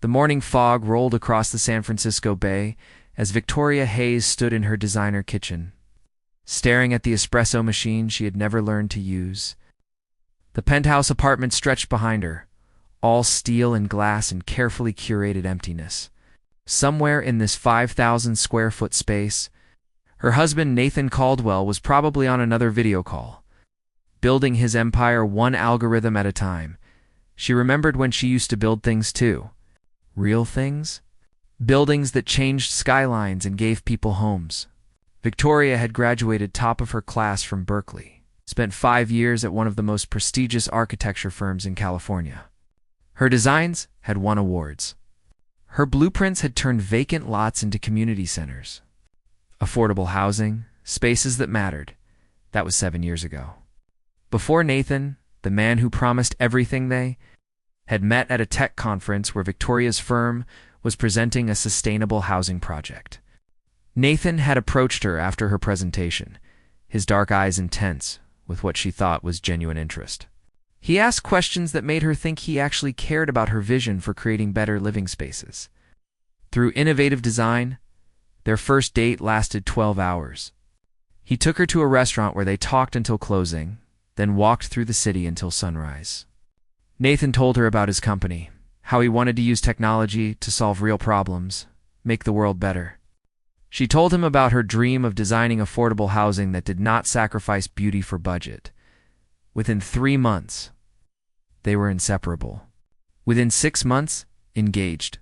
The morning fog rolled across the San Francisco Bay as Victoria Hayes stood in her designer kitchen, staring at the espresso machine she had never learned to use. The penthouse apartment stretched behind her, all steel and glass and carefully curated emptiness. Somewhere in this 5,000-square-foot space, her husband Nathan Caldwell was probably on another video call, building his empire one algorithm at a time. She remembered when she used to build things too. Real things? Buildings that changed skylines and gave people homes. Victoria had graduated top of her class from Berkeley, spent 5 years at one of the most prestigious architecture firms in California. Her designs had won awards. Her blueprints had turned vacant lots into community centers. Affordable housing, spaces that mattered. That was 7 years ago. Before Nathan, the man who promised everything, they had met at a tech conference where Victoria's firm was presenting a sustainable housing project. Nathan had approached her after her presentation, his dark eyes intense with what she thought was genuine interest. He asked questions that made her think he actually cared about her vision for creating better living spaces. Through innovative design, their first date lasted 12 hours. He took her to a restaurant where they talked until closing, then walked through the city until sunrise. Nathan told her about his company, how he wanted to use technology to solve real problems, make the world better. She told him about her dream of designing affordable housing that did not sacrifice beauty for budget. Within 3 months, they were inseparable. Within 6 months, engaged.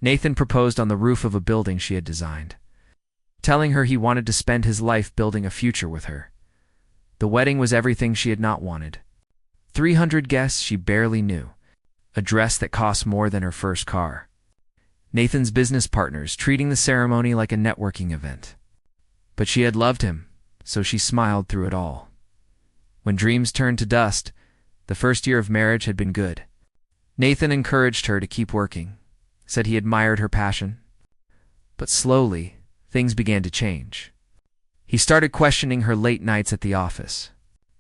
Nathan proposed on the roof of a building she had designed, telling her he wanted to spend his life building a future with her. The wedding was everything she had not wanted. 300 guests she barely knew, a dress that cost more than her first car. Nathan's business partners treating the ceremony like a networking event. But she had loved him, so she smiled through it all. When dreams turned to dust, the first year of marriage had been good. Nathan encouraged her to keep working, said he admired her passion. But slowly, things began to change. He started questioning her late nights at the office,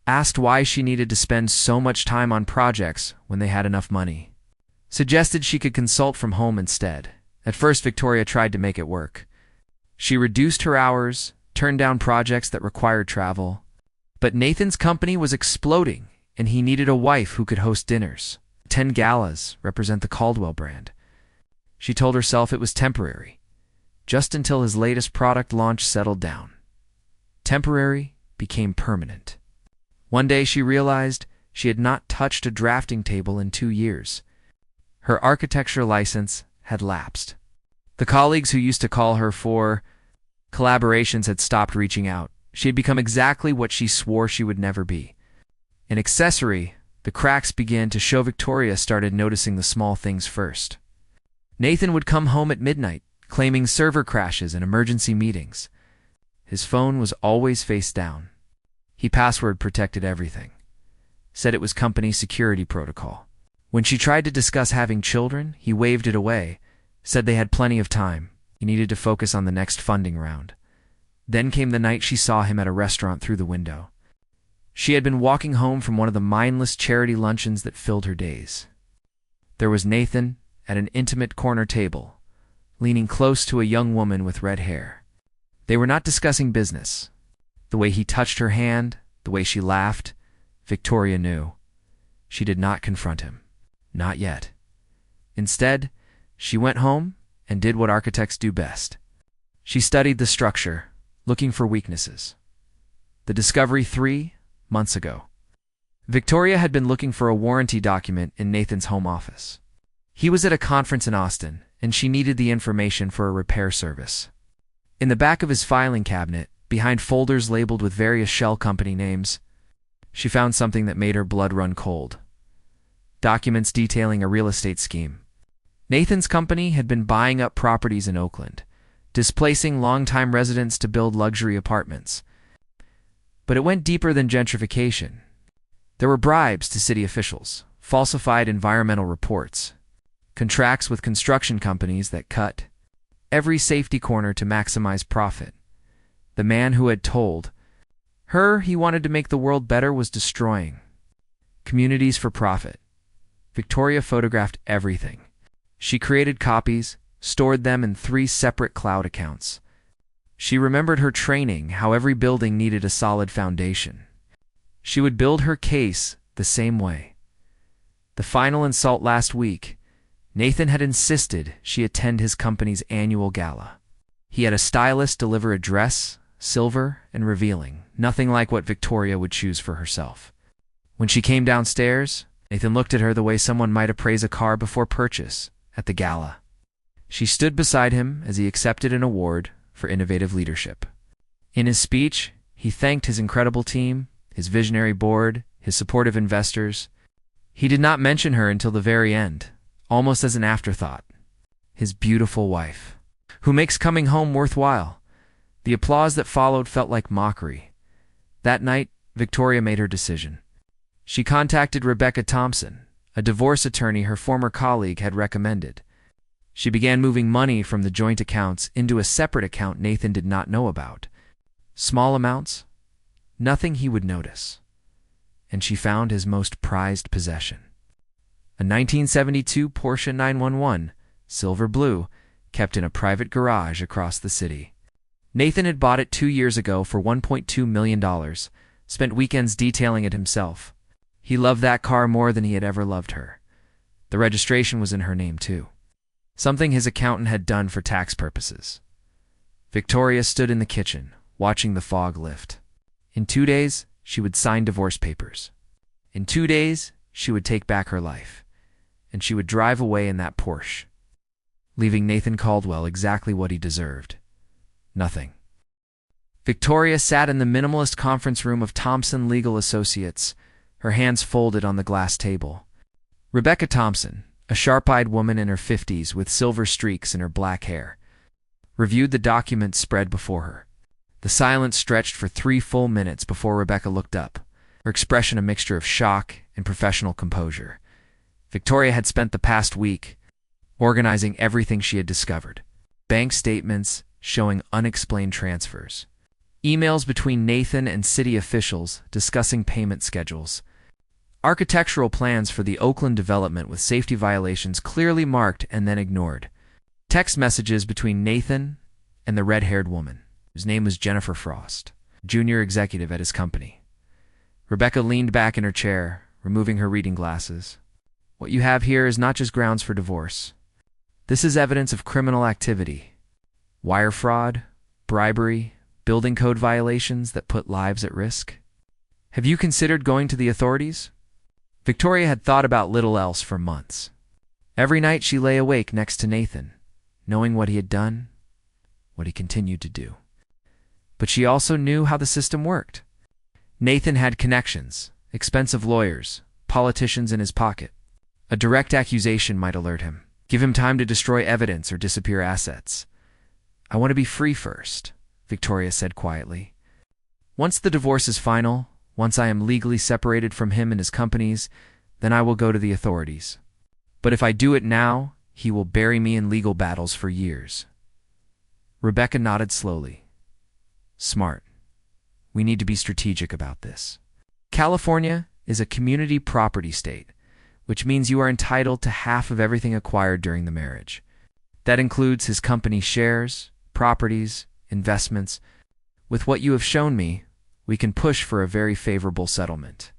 asked why she needed to spend so much time on projects when they had enough money, suggested she could consult from home instead. At first, Victoria tried to make it work. She reduced her hours, turned down projects that required travel. But Nathan's company was exploding, and he needed a wife who could host dinners. 10 galas represent the Caldwell brand. She told herself it was temporary, just until his latest product launch settled down. Temporary became permanent. One day she realized she had not touched a drafting table in 2 years. Her architecture license had lapsed. The colleagues who used to call her for collaborations had stopped reaching out. She had become exactly what she swore she would never be. An accessory, the cracks began to show. Victoria started noticing the small things first. Nathan would come home at midnight, claiming server crashes and emergency meetings. His phone was always face down. He password protected everything. Said it was company security protocol. When she tried to discuss having children, he waved it away, said they had plenty of time. He needed to focus on the next funding round. Then came the night she saw him at a restaurant through the window. She had been walking home from one of the mindless charity luncheons that filled her days. There was Nathan at an intimate corner table, leaning close to a young woman with red hair. They were not discussing business. The way he touched her hand, the way she laughed, Victoria knew. She did not confront him. Not yet. Instead, she went home and did what architects do best. She studied the structure, looking for weaknesses. The discovery 3 months ago. Victoria had been looking for a warranty document in Nathan's home office. He was at a conference in Austin, and she needed the information for a repair service. In the back of his filing cabinet, behind folders labeled with various shell company names, she found something that made her blood run cold. Documents detailing a real estate scheme. Nathan's company had been buying up properties in Oakland, displacing longtime residents to build luxury apartments. But it went deeper than gentrification. There were bribes to city officials, falsified environmental reports, contracts with construction companies that cut every safety corner to maximize profit. The man who had told her he wanted to make the world better was destroying communities for profit. Victoria photographed everything. She created copies, stored them in 3 separate cloud accounts. She remembered her training, how every building needed a solid foundation. She would build her case the same way. The final insult last week, Nathan had insisted she attend his company's annual gala. He had a stylist deliver a dress, silver and revealing, nothing like what Victoria would choose for herself. When she came downstairs, Nathan looked at her the way someone might appraise a car before purchase at the gala. She stood beside him as he accepted an award for innovative leadership. In his speech, he thanked his incredible team, his visionary board, his supportive investors. He did not mention her until the very end, almost as an afterthought. His beautiful wife, who makes coming home worthwhile. The applause that followed felt like mockery. That night, Victoria made her decision. She contacted Rebecca Thompson, a divorce attorney her former colleague had recommended. She began moving money from the joint accounts into a separate account Nathan did not know about. Small amounts, nothing he would notice. And she found his most prized possession. A 1972 Porsche 911, silver blue, kept in a private garage across the city. Nathan had bought it 2 years ago for $1.2 million, spent weekends detailing it himself. He loved that car more than he had ever loved her. The registration was in her name too. Something his accountant had done for tax purposes. Victoria stood in the kitchen, watching the fog lift. In 2 days, she would sign divorce papers. In 2 days, she would take back her life. And she would drive away in that Porsche, leaving Nathan Caldwell exactly what he deserved. Nothing. Victoria sat in the minimalist conference room of Thompson Legal Associates, her hands folded on the glass table. Rebecca Thompson, a sharp-eyed woman in her 50s with silver streaks in her black hair, reviewed the documents spread before her. The silence stretched for 3 full minutes before Rebecca looked up, her expression a mixture of shock and professional composure. Victoria had spent the past week organizing everything she had discovered. Bank statements showing unexplained transfers. Emails between Nathan and city officials discussing payment schedules. Architectural plans for the Oakland development with safety violations clearly marked and then ignored. Text messages between Nathan and the red-haired woman, whose name was Jennifer Frost, junior executive at his company. Rebecca leaned back in her chair, removing her reading glasses. What you have here is not just grounds for divorce. This is evidence of criminal activity. Wire fraud, bribery, building code violations that put lives at risk. Have you considered going to the authorities? Victoria had thought about little else for months. Every night she lay awake next to Nathan, knowing what he had done, what he continued to do. But she also knew how the system worked. Nathan had connections, expensive lawyers, politicians in his pocket. A direct accusation might alert him, give him time to destroy evidence or disappear assets. I want to be free first, Victoria said quietly. Once the divorce is final, once I am legally separated from him and his companies, then I will go to the authorities. But if I do it now, he will bury me in legal battles for years. Rebecca nodded slowly. Smart. We need to be strategic about this. California is a community property state, which means you are entitled to half of everything acquired during the marriage. That includes his company shares, properties, investments. With what you have shown me, we can push for a very favorable settlement.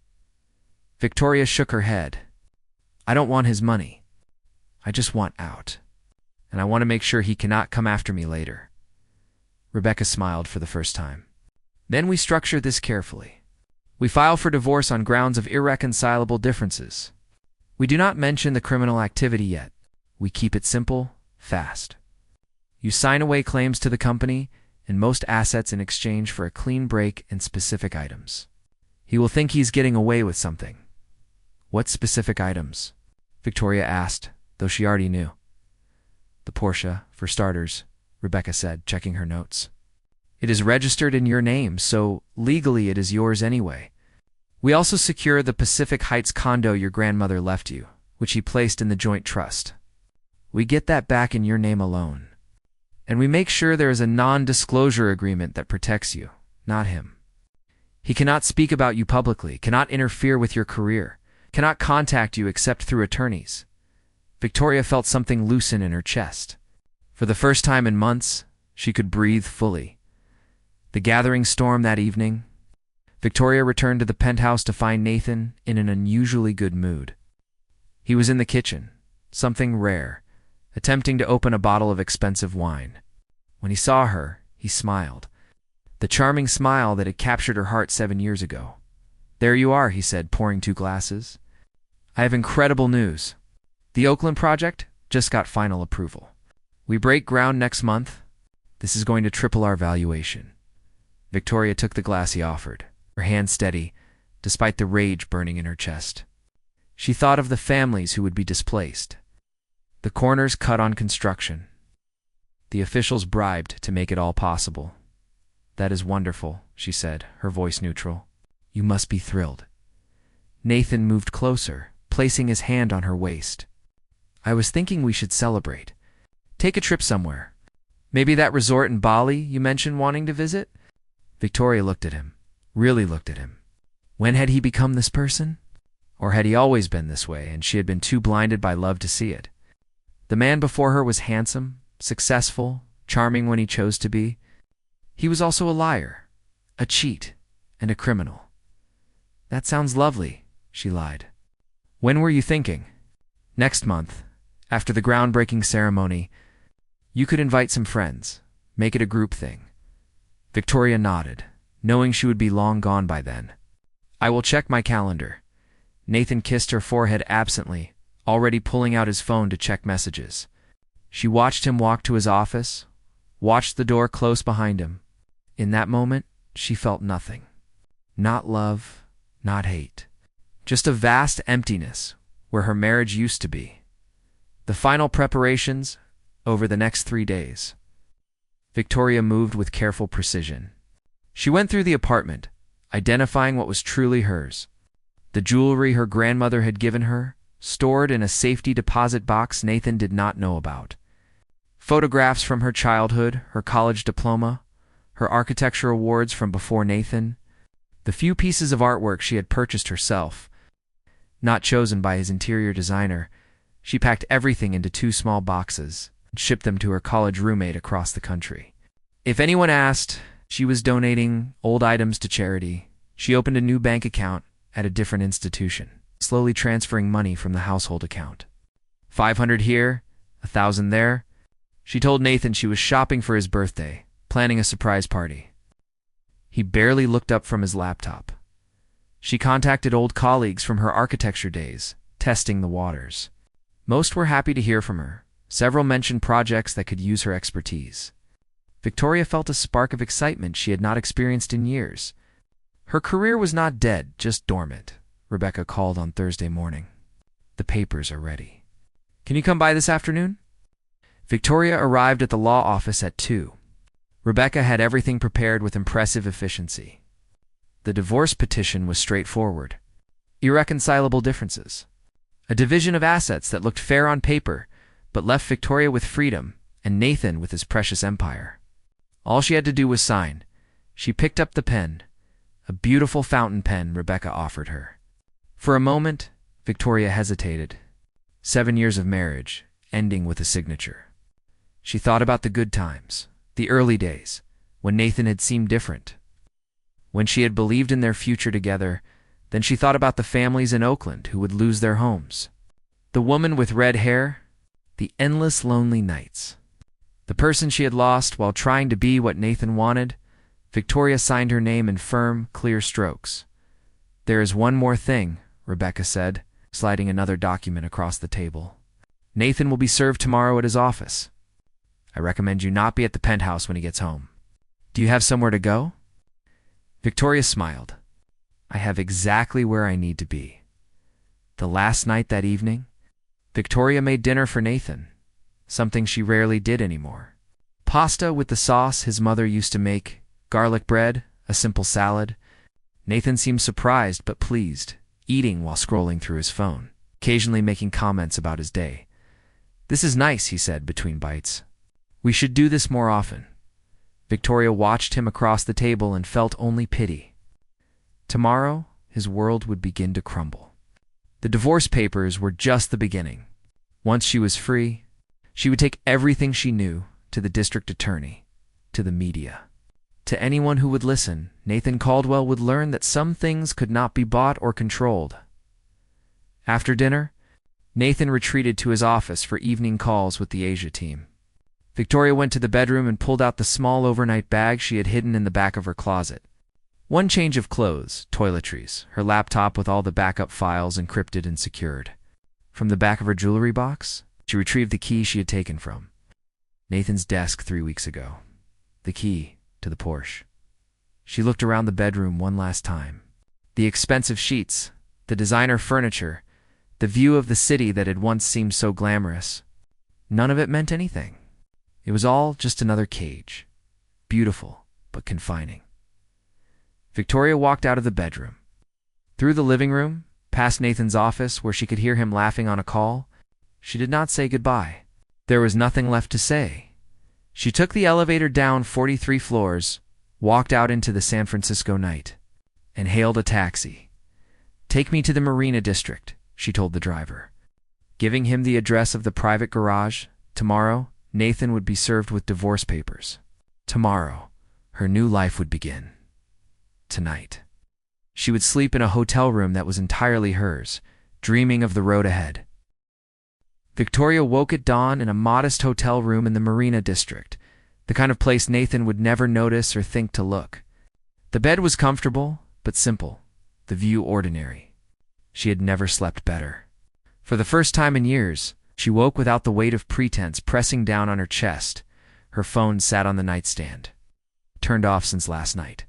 Victoria shook her head. I don't want his money. I just want out. And I want to make sure he cannot come after me later. Rebecca smiled for the first time. Then we structure this carefully. We file for divorce on grounds of irreconcilable differences. We do not mention the criminal activity yet. We keep it simple, fast. You sign away claims to the company and most assets in exchange for a clean break and specific items. He will think he's getting away with something. What specific items? Victoria asked, though she already knew. The Porsche, for starters, Rebecca said, checking her notes. It is registered in your name, so legally it is yours anyway. We also secure the Pacific Heights condo your grandmother left you, which he placed in the joint trust. We get that back in your name alone. And we make sure there is a non-disclosure agreement that protects you, not him. He cannot speak about you publicly, cannot interfere with your career, cannot contact you except through attorneys. Victoria felt something loosen in her chest. For the first time in months, she could breathe fully. The gathering storm that evening, Victoria returned to the penthouse to find Nathan in an unusually good mood. He was in the kitchen, something rare, attempting to open a bottle of expensive wine. When he saw her, he smiled. The charming smile that had captured her heart 7 years ago. "There you are," he said, pouring 2 glasses. "I have incredible news. The Oakland project just got final approval. We break ground next month. This is going to triple our valuation." Victoria took the glass he offered, her hand steady, despite the rage burning in her chest. She thought of the families who would be displaced. The corners cut on construction. The officials bribed to make it all possible. "That is wonderful," she said, her voice neutral. "You must be thrilled." Nathan moved closer, placing his hand on her waist. "I was thinking we should celebrate. Take a trip somewhere. Maybe that resort in Bali you mentioned wanting to visit?" Victoria looked at him, really looked at him. When had he become this person? Or had he always been this way, and she had been too blinded by love to see it? The man before her was handsome, successful, charming when he chose to be. He was also a liar, a cheat, and a criminal. "That sounds lovely," she lied. "When were you thinking?" "Next month, after the groundbreaking ceremony. You could invite some friends, make it a group thing." Victoria nodded, knowing she would be long gone by then. "I will check my calendar." Nathan kissed her forehead absently, already pulling out his phone to check messages. She watched him walk to his office, watched the door close behind him. In that moment, she felt nothing. Not love, not hate. Just a vast emptiness where her marriage used to be. The final preparations over the next 3 days. Victoria moved with careful precision. She went through the apartment, identifying what was truly hers. The jewelry her grandmother had given her, stored in a safety deposit box Nathan did not know about. Photographs from her childhood, her college diploma, her architecture awards from before Nathan, the few pieces of artwork she had purchased herself. Not chosen by his interior designer, she packed everything into 2 small boxes and shipped them to her college roommate across the country. If anyone asked, she was donating old items to charity. She opened a new bank account at a different institution, slowly transferring money from the household account. 500 here, 1,000 there. She told Nathan she was shopping for his birthday, planning a surprise party. He barely looked up from his laptop. She contacted old colleagues from her architecture days, testing the waters. Most were happy to hear from her. Several mentioned projects that could use her expertise. Victoria felt a spark of excitement she had not experienced in years. Her career was not dead, just dormant. Rebecca called on Thursday morning. "The papers are ready. Can you come by this afternoon?" Victoria arrived at the law office at 2. Rebecca had everything prepared with impressive efficiency. The divorce petition was straightforward. Irreconcilable differences. A division of assets that looked fair on paper, but left Victoria with freedom and Nathan with his precious empire. All she had to do was sign. She picked up the pen, a beautiful fountain pen Rebecca offered her. For a moment, Victoria hesitated. 7 years of marriage, ending with a signature. She thought about the good times, the early days, when Nathan had seemed different, when she had believed in their future together. Then she thought about the families in Oakland who would lose their homes. The woman with red hair, the endless lonely nights. The person she had lost while trying to be what Nathan wanted. Victoria signed her name in firm, clear strokes. "There is one more thing," Rebecca said, sliding another document across the table. "Nathan will be served tomorrow at his office. I recommend you not be at the penthouse when he gets home. Do you have somewhere to go?" Victoria smiled. "I have exactly where I need to be." The last night that evening, Victoria made dinner for Nathan, something she rarely did anymore. Pasta with the sauce his mother used to make, garlic bread, a simple salad. Nathan seemed surprised but pleased, eating while scrolling through his phone, occasionally making comments about his day. "This is nice," he said between bites. "We should do this more often." Victoria watched him across the table and felt only pity. Tomorrow, his world would begin to crumble. The divorce papers were just the beginning. Once she was free, she would take everything she knew to the district attorney, to the media. To anyone who would listen, Nathan Caldwell would learn that some things could not be bought or controlled. After dinner, Nathan retreated to his office for evening calls with the Asia team. Victoria went to the bedroom and pulled out the small overnight bag she had hidden in the back of her closet. One change of clothes, toiletries, her laptop with all the backup files encrypted and secured. From the back of her jewelry box, she retrieved the key she had taken from Nathan's desk 3 weeks ago. The key to the Porsche. She looked around the bedroom one last time. The expensive sheets, the designer furniture, the view of the city that had once seemed so glamorous. None of it meant anything. It was all just another cage. Beautiful, but confining. Victoria walked out of the bedroom. Through the living room, past Nathan's office where she could hear him laughing on a call. She did not say goodbye. There was nothing left to say. She took the elevator down 43 floors, walked out into the San Francisco night, and hailed a taxi. "Take me to the Marina District," she told the driver. Giving him the address of the private garage, tomorrow, Nathan would be served with divorce papers. Tomorrow, her new life would begin. Tonight. She would sleep in a hotel room that was entirely hers, dreaming of the road ahead. Victoria woke at dawn in a modest hotel room in the Marina District, the kind of place Nathan would never notice or think to look. The bed was comfortable, but simple, the view ordinary. She had never slept better. For the first time in years, she woke without the weight of pretense pressing down on her chest. Her phone sat on the nightstand, turned off since last night.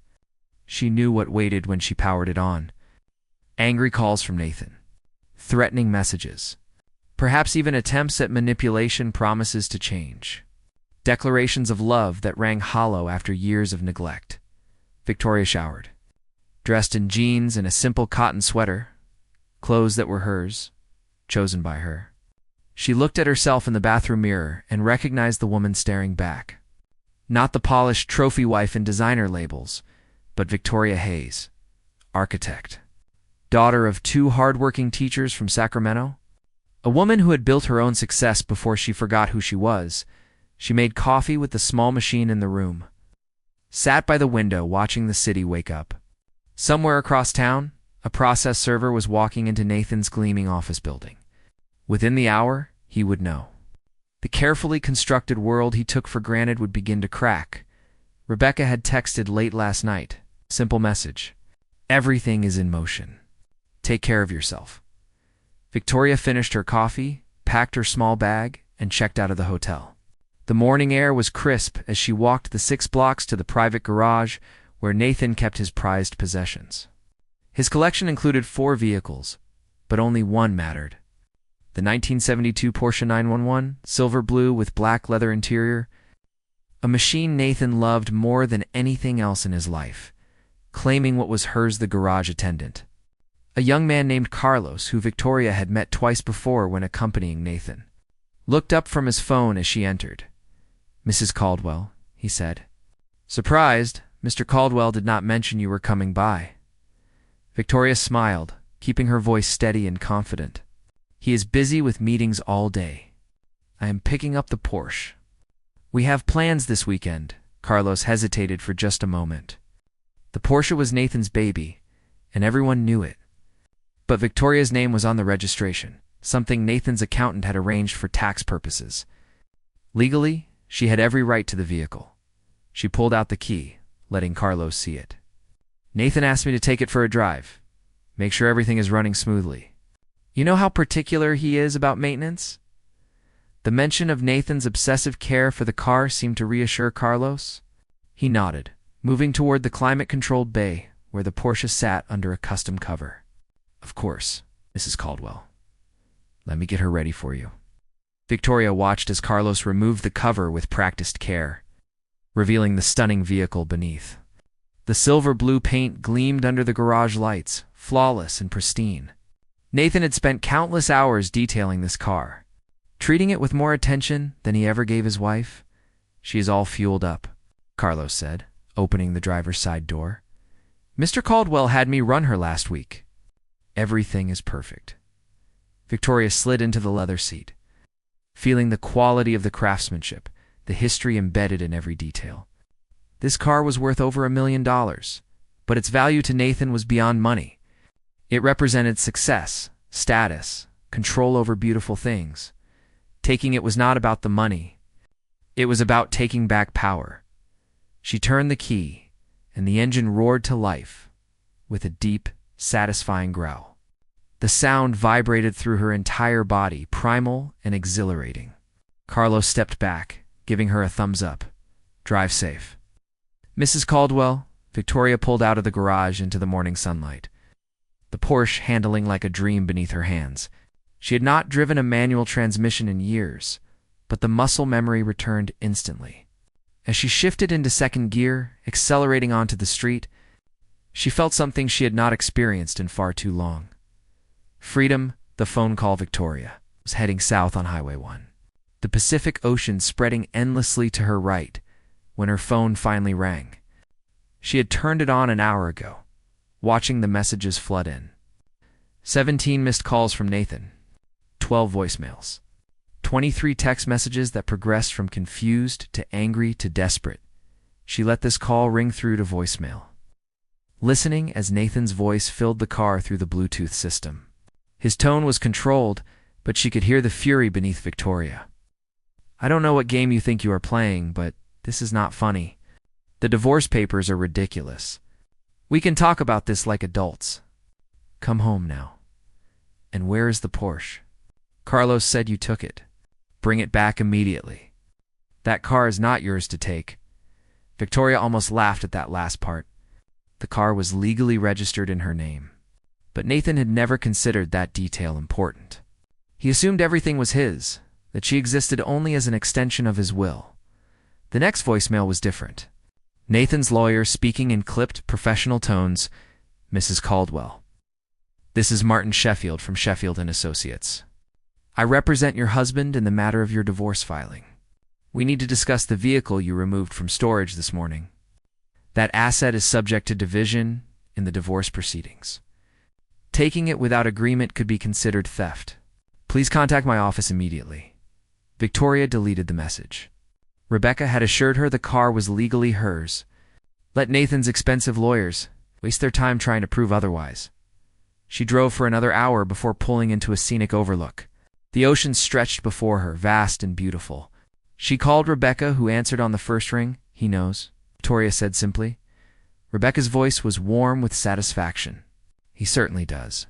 She knew what waited when she powered it on. Angry calls from Nathan. Threatening messages. Perhaps even attempts at manipulation, promises to change. Declarations of love that rang hollow after years of neglect. Victoria showered. Dressed in jeans and a simple cotton sweater. Clothes that were hers, chosen by her. She looked at herself in the bathroom mirror and recognized the woman staring back. Not the polished trophy wife in designer labels, but Victoria Hayes, architect. Daughter of 2 hard-working teachers from Sacramento. A woman who had built her own success before she forgot who she was. She made coffee with the small machine in the room. Sat by the window watching the city wake up. Somewhere across town, a process server was walking into Nathan's gleaming office building. Within the hour, he would know. The carefully constructed world he took for granted would begin to crack. Rebecca had texted late last night. Simple message. Everything is in motion. Take care of yourself. Victoria finished her coffee, packed her small bag, and checked out of the hotel. The morning air was crisp as she walked the 6 blocks to the private garage where Nathan kept his prized possessions. His collection included 4 vehicles, but only one mattered. The 1972 Porsche 911, silver blue with black leather interior, a machine Nathan loved more than anything else in his life, claiming what was hers the garage attendant. A young man named Carlos, who Victoria had met twice before when accompanying Nathan, looked up from his phone as she entered. "Mrs. Caldwell," he said. "Surprised, Mr. Caldwell did not mention you were coming by." Victoria smiled, keeping her voice steady and confident. "He is busy with meetings all day. I am picking up the Porsche." "We have plans this weekend." Carlos hesitated for just a moment. The Porsche was Nathan's baby, and everyone knew it. But Victoria's name was on the registration, something Nathan's accountant had arranged for tax purposes. Legally, she had every right to the vehicle. She pulled out the key, letting Carlos see it. "Nathan asked me to take it for a drive. Make sure everything is running smoothly. You know how particular he is about maintenance?" The mention of Nathan's obsessive care for the car seemed to reassure Carlos. He nodded, moving toward the climate-controlled bay where the Porsche sat under a custom cover. "Of course, Mrs. Caldwell. Let me get her ready for you." Victoria watched as Carlos removed the cover with practiced care, revealing the stunning vehicle beneath. The silver-blue paint gleamed under the garage lights, flawless and pristine. Nathan had spent countless hours detailing this car, treating it with more attention than he ever gave his wife. "She is all fueled up," Carlos said, opening the driver's side door. "Mr. Caldwell had me run her last week. Everything is perfect." Victoria slid into the leather seat. feeling the quality of the craftsmanship, the history embedded in every detail. This car was worth over $1 million, but its value to Nathan was beyond money. It represented success, status, control over beautiful things. Taking it was not about the money. It was about taking back power. She turned the key, and the engine roared to life with a deep, satisfying growl. The sound vibrated through her entire body, primal and exhilarating. Carlos stepped back, giving her a thumbs up. Drive safe. Mrs. Caldwell, Victoria pulled out of the garage into the morning sunlight, the Porsche handling like a dream beneath her hands. She had not driven a manual transmission in years, but the muscle memory returned instantly. As she shifted into second gear, accelerating onto the street, she felt something she had not experienced in far too long. Freedom. The phone call. Victoria was heading south on Highway 1. The Pacific Ocean spreading endlessly to her right when her phone finally rang. She had turned it on an hour ago, watching the messages flood in. 17 missed calls from Nathan, 12 voicemails, 23 text messages that progressed from confused to angry to desperate. She let this call ring through to voicemail, listening as Nathan's voice filled the car through the Bluetooth system. His tone was controlled, but she could hear the fury beneath Victoria. I don't know what game you think you are playing, but this is not funny. The divorce papers are ridiculous. We can talk about this like adults. Come home now. And where is the Porsche? Carlos said you took it. Bring it back immediately. That car is not yours to take. Victoria almost laughed at that last part. The car was legally registered in her name. But Nathan had never considered that detail important. He assumed everything was his, that she existed only as an extension of his will. The next voicemail was different. Nathan's lawyer speaking in clipped, professional tones. Mrs. Caldwell. This is Martin Sheffield from Sheffield & Associates. I represent your husband in the matter of your divorce filing. We need to discuss the vehicle you removed from storage this morning. That asset is subject to division in the divorce proceedings. Taking it without agreement could be considered theft. Please contact my office immediately. Victoria deleted the message. Rebecca had assured her the car was legally hers. Let Nathan's expensive lawyers waste their time trying to prove otherwise. She drove for another hour before pulling into a scenic overlook. The ocean stretched before her, vast and beautiful. She called Rebecca, who answered on the first ring. He knows, Victoria said simply. Rebecca's voice was warm with satisfaction. He certainly does.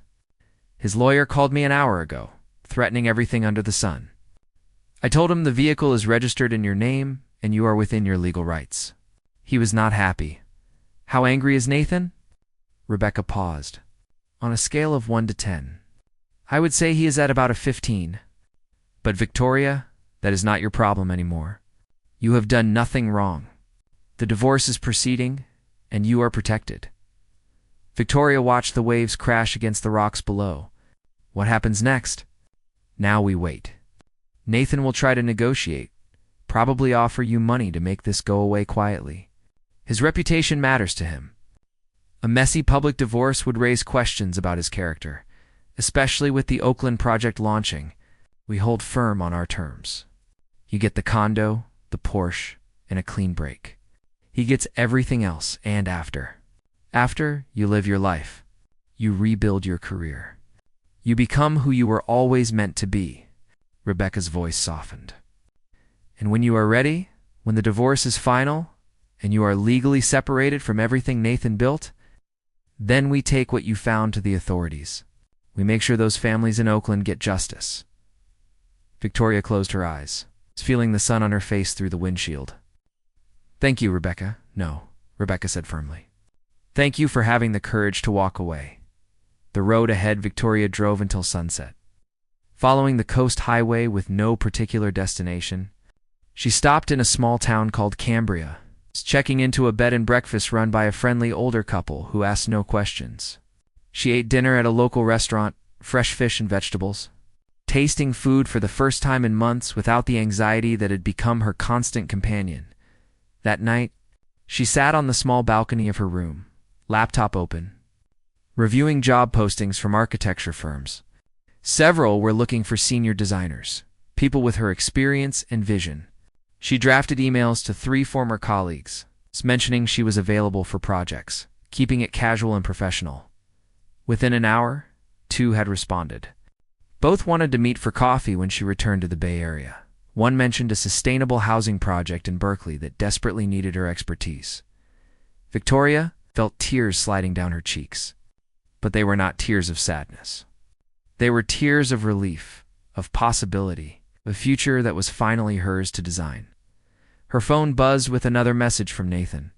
His lawyer called me an hour ago, threatening everything under the sun. I told him the vehicle is registered in your name and you are within your legal rights. He was not happy. How angry is Nathan? Rebecca paused. On a scale of 1 to 10. I would say he is at about a 15. But Victoria, that is not your problem anymore. You have done nothing wrong. The divorce is proceeding, and you are protected. Victoria watched the waves crash against the rocks below. What happens next? Now we wait. Nathan will try to negotiate, probably offer you money to make this go away quietly. His reputation matters to him. A messy public divorce would raise questions about his character, especially with the Oakland project launching. We hold firm on our terms. You get the condo, the Porsche, and a clean break. He gets everything else and after. After, you live your life. You rebuild your career. You become who you were always meant to be. Rebecca's voice softened. And when you are ready, when the divorce is final, and you are legally separated from everything Nathan built, then we take what you found to the authorities. We make sure those families in Oakland get justice. Victoria closed her eyes, feeling the sun on her face through the windshield. Thank you, Rebecca. No, Rebecca said firmly. Thank you for having the courage to walk away. The road ahead Victoria drove until sunset. Following the coast highway with no particular destination, she stopped in a small town called Cambria, checking into a bed and breakfast run by a friendly older couple who asked no questions. She ate dinner at a local restaurant, fresh fish and vegetables, tasting food for the first time in months without the anxiety that had become her constant companion. That night, she sat on the small balcony of her room, laptop open, reviewing job postings from architecture firms. Several were looking for senior designers, people with her experience and vision. She drafted emails to 3 former colleagues, mentioning she was available for projects, keeping it casual and professional. Within an hour, 2 had responded. Both wanted to meet for coffee when she returned to the Bay Area. One mentioned a sustainable housing project in Berkeley that desperately needed her expertise. Victoria felt tears sliding down her cheeks. But they were not tears of sadness. They were tears of relief, of possibility, a future that was finally hers to design. Her phone buzzed with another message from Nathan.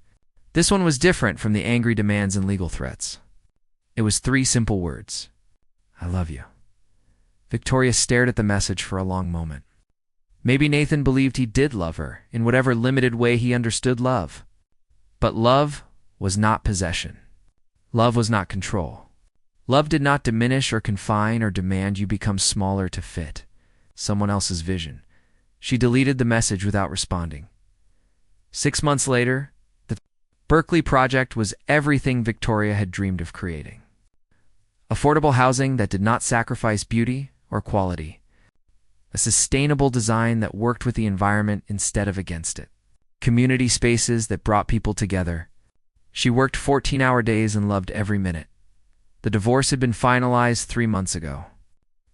This one was different from the angry demands and legal threats. It was 3 simple words. I love you. Victoria stared at the message for a long moment. Maybe Nathan believed he did love her, in whatever limited way he understood love. But love was not possession. Love was not control. Love did not diminish or confine or demand you become smaller to fit someone else's vision. She deleted the message without responding. 6 months later, the Berkeley project was everything Victoria had dreamed of creating. Affordable housing that did not sacrifice beauty or quality. A sustainable design that worked with the environment instead of against it. Community spaces that brought people together. She worked 14-hour days and loved every minute. The divorce had been finalized 3 months ago.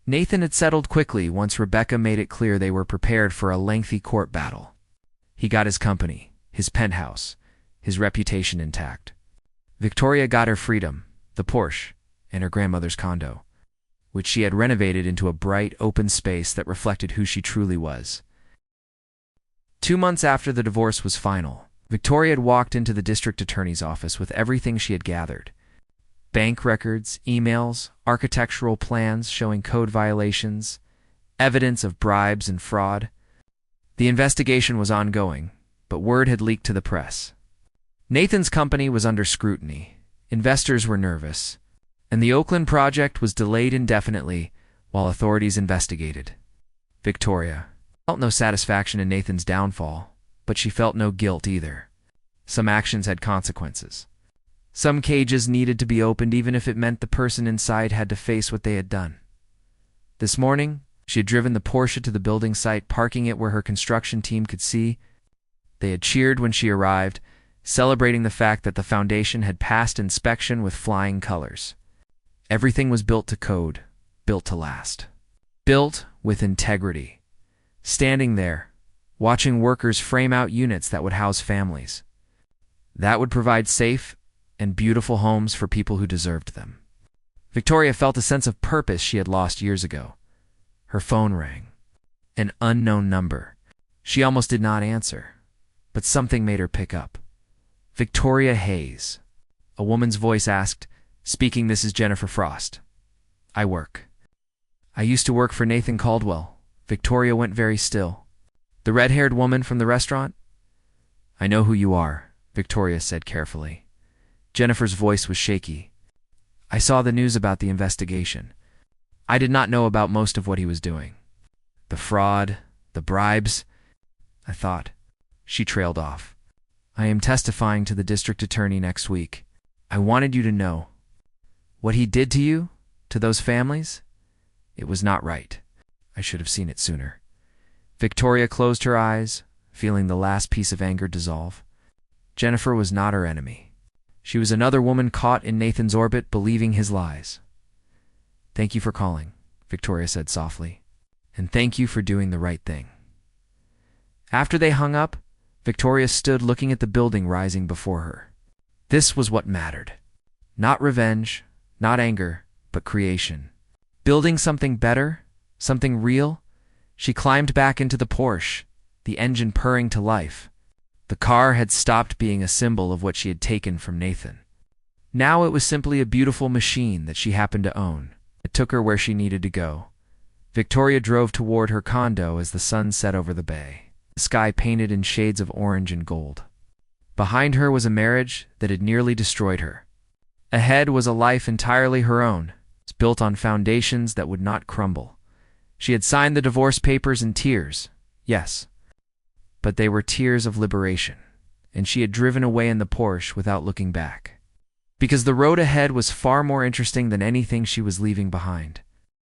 Nathan had settled quickly once Rebecca made it clear they were prepared for a lengthy court battle. He got his company, his penthouse, his reputation intact. Victoria got her freedom, the Porsche, and her grandmother's condo, which she had renovated into a bright, open space that reflected who she truly was. 2 months after the divorce was final, Victoria had walked into the district attorney's office with everything she had gathered. Bank records, emails, architectural plans showing code violations, evidence of bribes and fraud. The investigation was ongoing, but word had leaked to the press. Nathan's company was under scrutiny, investors were nervous, and the Oakland project was delayed indefinitely while authorities investigated. Victoria felt no satisfaction in Nathan's downfall, but she felt no guilt either. Some actions had consequences. Some cages needed to be opened even if it meant the person inside had to face what they had done. This morning, she had driven the Porsche to the building site, parking it where her construction team could see. They had cheered when she arrived, celebrating the fact that the foundation had passed inspection with flying colors. Everything was built to code, built to last. Built with integrity. Standing there, watching workers frame out units that would house families. That would provide safe and beautiful homes for people who deserved them. Victoria felt a sense of purpose she had lost years ago. Her phone rang. An unknown number. She almost did not answer, but something made her pick up. Victoria Hayes. A woman's voice asked, "Speaking, this is Jennifer Frost. I work." "I used to work for Nathan Caldwell." Victoria went very still. "The red-haired woman from the restaurant?" "I know who you are," Victoria said carefully. Jennifer's voice was shaky. "I saw the news about the investigation. I did not know about most of what he was doing. The fraud, the bribes. I thought." She trailed off. "I am testifying to the district attorney next week. I wanted you to know. What he did to you, to those families, it was not right. I should have seen it sooner." Victoria closed her eyes, feeling the last piece of anger dissolve. Jennifer was not her enemy. She was another woman caught in Nathan's orbit, believing his lies. "Thank you for calling," Victoria said softly. "And thank you for doing the right thing." After they hung up, Victoria stood looking at the building rising before her. This was what mattered. Not revenge, not anger, but creation. Building something better, something real. She climbed back into the Porsche, the engine purring to life. The car had stopped being a symbol of what she had taken from Nathan. Now it was simply a beautiful machine that she happened to own. It took her where she needed to go. Victoria drove toward her condo as the sun set over the bay, the sky painted in shades of orange and gold. Behind her was a marriage that had nearly destroyed her. Ahead was a life entirely her own, built on foundations that would not crumble. She had signed the divorce papers in tears, yes, but they were tears of liberation, and she had driven away in the Porsche without looking back. Because the road ahead was far more interesting than anything she was leaving behind.